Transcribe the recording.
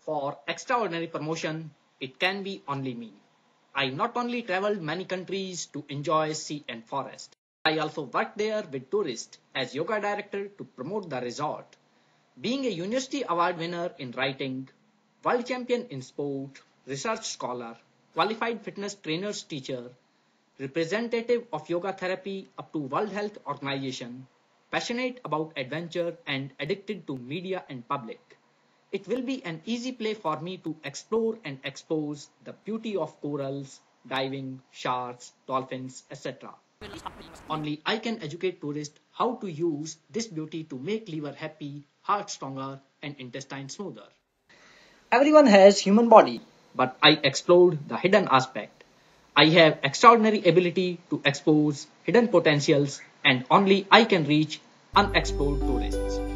For extraordinary promotion, it can be only me. I not only traveled many countries to enjoy sea and forest, I also worked there with tourists as yoga director to promote the resort. Being a university award winner in writing, world champion in sport, research scholar, qualified fitness trainers teacher, representative of yoga therapy up to World Health Organization, passionate about adventure and addicted to media and public. It will be an easy play for me to explore and expose the beauty of corals, diving, sharks, dolphins, etc. Only I can educate tourists how to use this beauty to make liver happy, heart stronger, and intestine smoother. Everyone has human body, but I explored the hidden aspect. I have extraordinary ability to expose hidden potentials and only I can reach unexplored tourists.